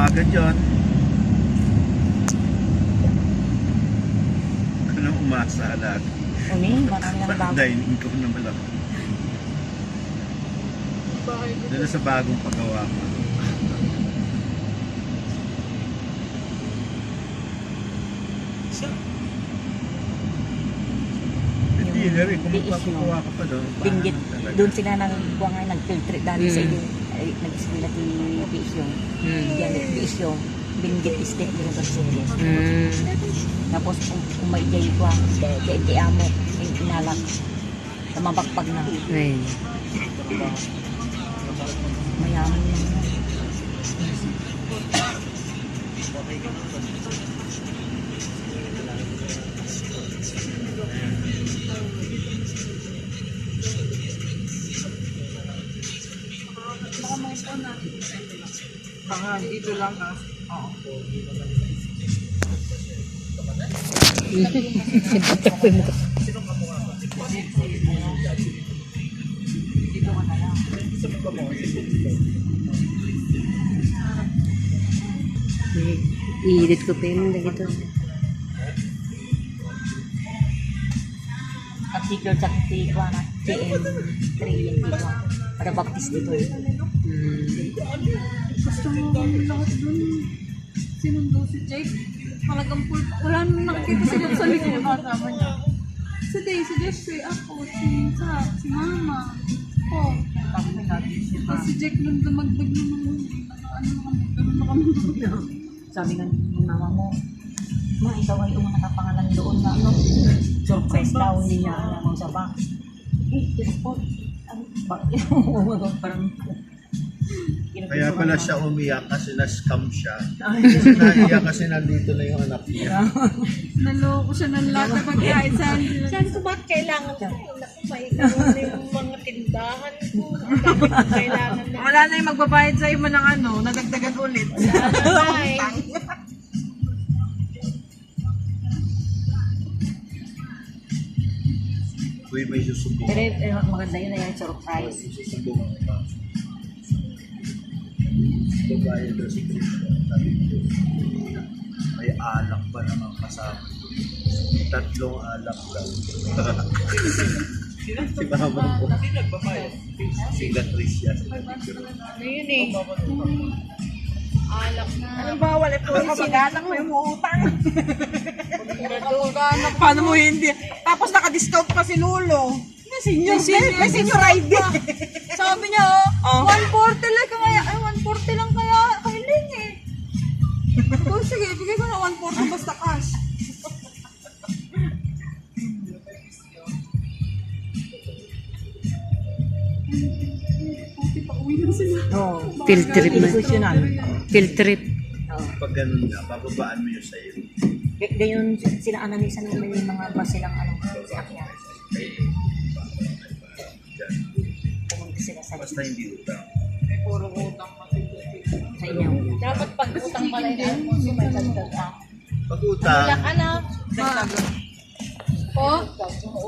agad yun. Anong umasa lagi? Marami ng bago. Dining ko na malaki. Doon sa bagong paggawa ko. Hindi na rin, kung magpapakuha ka pa doon. Binggit. Doon sila nagkuha nga, nag-filter dali sa iyo. Nag-iswila ti Bisyo. Yan, Bisyo. Binggit istek din ang Mercedes. Tapos kung may jay ko, kay amo, yung inalak. Sa mabakpag na. Mayaman yun. Baka dito lang ha. Oo. Dito ka na lang. I-edit ko pa yun dito. Particular sa Tikwa na TM3 yan dito. Para baptist dito eh. Gusto mo kami lahat dun. Sinundo si Jake. Talagang full. Wala nang nakikita sila sa likod. Kasama niya. Si Day, si Jeffrey, ako, si Mama. Oh. Tapos si Jake nung dumagdag naman. Ano na kami doon. Sabi nga ni mama mo, ma, ikaw ay umang nakapangalan doon na ano. Surprise daw, hindi niya alam sa bank. Yes po. Bakit? Parang Kaya pala siya umiyak kasi na-scam siya. Naiyak kasi nandito na yung anak niya. Naloko siya ng lahat na pagkain sa akin. Sabi ko, bakit kailangan ko? Naku, mahigaw na yung mga tindahan ko. Ang dami kailangan na. Wala na yung magbabayad sa mo ng ano, nadagdagan ulit. Ay, Uy, may susubok. pero maganda yun na yung surprise. Susubok. Babae daw si Christian. Sabi ko, may alak pa naman kasama. 3 alak daw. Si mama ko. Si Latricia. ano yun eh. Alak na. Anong bawal? Puro kapag-anak mo yung utang. Kapag-anak. Paano mo hindi? Tapos naka-discount pa si Lolo. May senior ID. Sabi niya, 140 lang kaya, ay 140 lang kaya kailing eh. Oh, sige, bigay ko na 140 basta cash. Oo. Field trip man. Educational. Field trip. Pag ganun nga, bababaan mo yun sa'yo. Ganyan sila analisa nila yung mga bus silang ano, sakyan. Pumunta sila sa Basta hindi utang. Puro utang pa. sa inyo. Dapat pag utang pala yung Alfonso, may dagdag ka. Pag utang, Wala ka na. Po?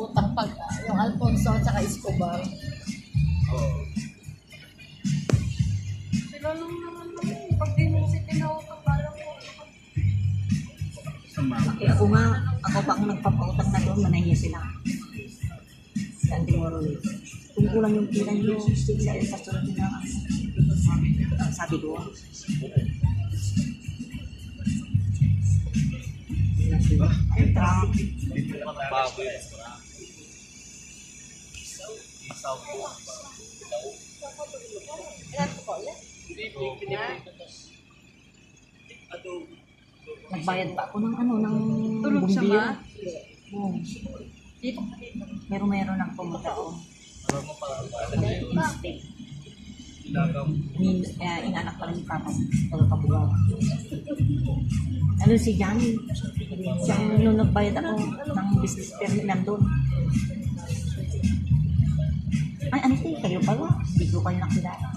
Utang pag yung Alfonso at saka Escobar. Sila lang naman naman. Pag di mo si pinautang, parang sa mama. Eh, ako pa ang nagpapautang na doon, manahiya sila. Saan din mo rin. Kung kulang yung pila nyo, sila yung pastoran nila. Sabi ko. Ay, traffic. Nagbayad pa ako ng ano, ng Tulog siya ba? Oo. Meron ang pumunta ko. Mistake. Inanak pa rin ni Papa. Pagkabugaw. Ano si Johnny? Siya nung nagbayad ako ng business permit nandun. Ay, ano ito? Kayo pala? Hindi ko kayo nakilala.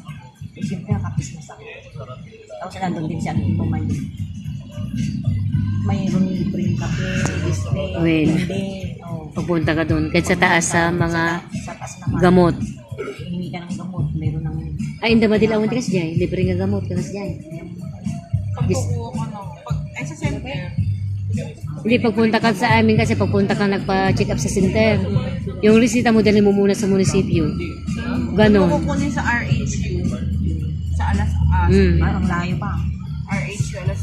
Eh, siyempre, nakapismas ako. Tapos nandun din siya ang pumayin. Mayroon libreng kape, display, Well, hindi. Oh. Pupunta ka doon. Kahit sa taas sa mga Sa taas naman. gamot. Hingi ka ng gamot. Mayroon ng... Ay, hindi ba dilawan ka siya? Libre nga gamot ka siya. Pag kukuha ka na, ay sa center. Hindi, pagpunta ka sa amin kasi pagpunta ka nagpa-check up sa center. Yung resita mo, dalhin mo muna sa munisipyo. Ganon. Kukunin sa RHU. Sa Alas Parang layo pa. RHU Alas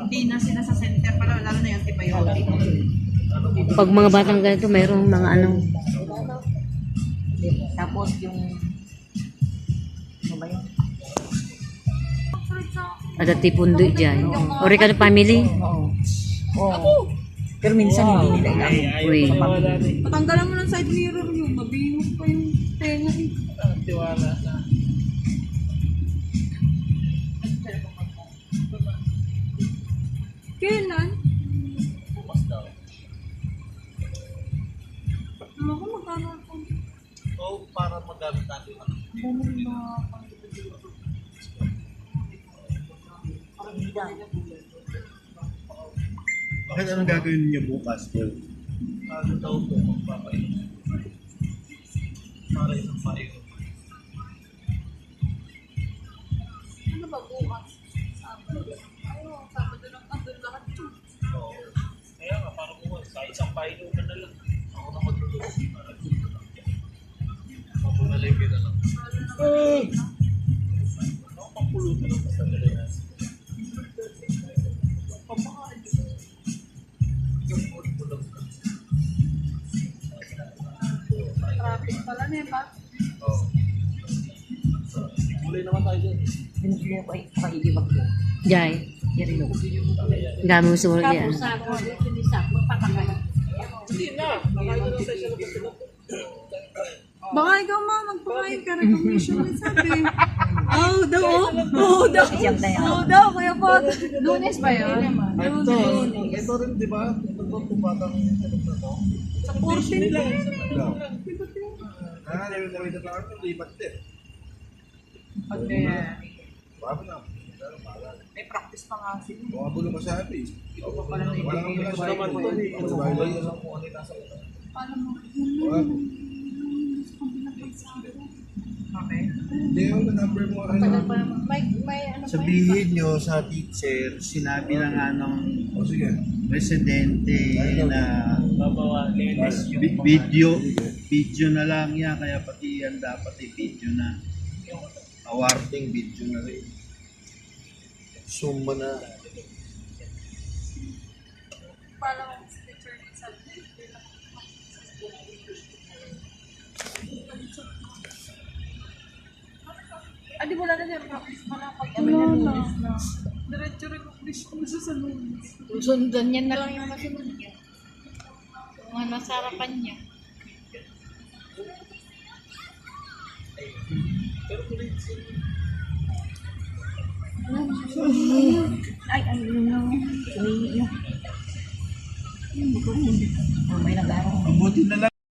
Hindi na sila sa center pala, lalo na yung antibiotic. Pag mga batang ganito, mayroong mga ano. Tapos yung ano ba yun? Ada tipundo dyan. Oregano family. Oo. Oo. Pero minsan hindi nila ilang. Uy. Patanggalan mo ng side mirror yung mabihog pa yung tenga. Kailan? Ano ko magkano ako? So, para magamit natin. Bakit anong gagawin niyo bukas, Bill? Ano daw po magpapainom? Para isang payo. Ano ba bukas? Sabado. Ayaw, Sabado lang andun lahat yun. Oo. Kaya nga, para bukas, sa isang payo ka na lang. Ako na matulog. Ako na lang na lang. Ako pangpulutan lang sa dali na. Traffic pala na ba? Oo. Tuloy naman tayo dyan. Hindi ko ay pakikibag ko. Jai. Yarilo. Dami mo sumunod yan. Hindi na. Nakain na lang tayo sa labas sila. Baka ikaw ma, magpakain ka recognition na sabi. Oh, daw. Oh, daw. Siyam na yan. Oh, daw. Kuya po. Lunes ba yun? Ito rin, di ba? Ito tumatang sa to. Sa 14 nila. Nawid na lang ako, lipat din. Okay. Bago na. May practice pa nga sila. Mga bulo pa sa atin. Ito pa pala na Walang ibigay. mga naman ito. Ano lang kung ano yung nasa ito. Paano mo? Okay. Hindi yung number mo. May ano pa Sabihin nyo sa teacher, sinabi na nga ng presidente na video na lang yan, kaya pati yan dapat video na. Awarding video na rin. Zoom mo na. Paano mo sa teacher ni sabi? Di wala na niya practice pa na pag wala na. Diretso recognition mo sa lunes. Sundan niya na lang yung masunod niya. Kung ano sa harapan niya. Ay, yun. May nag-aaral. Mabuti na lang.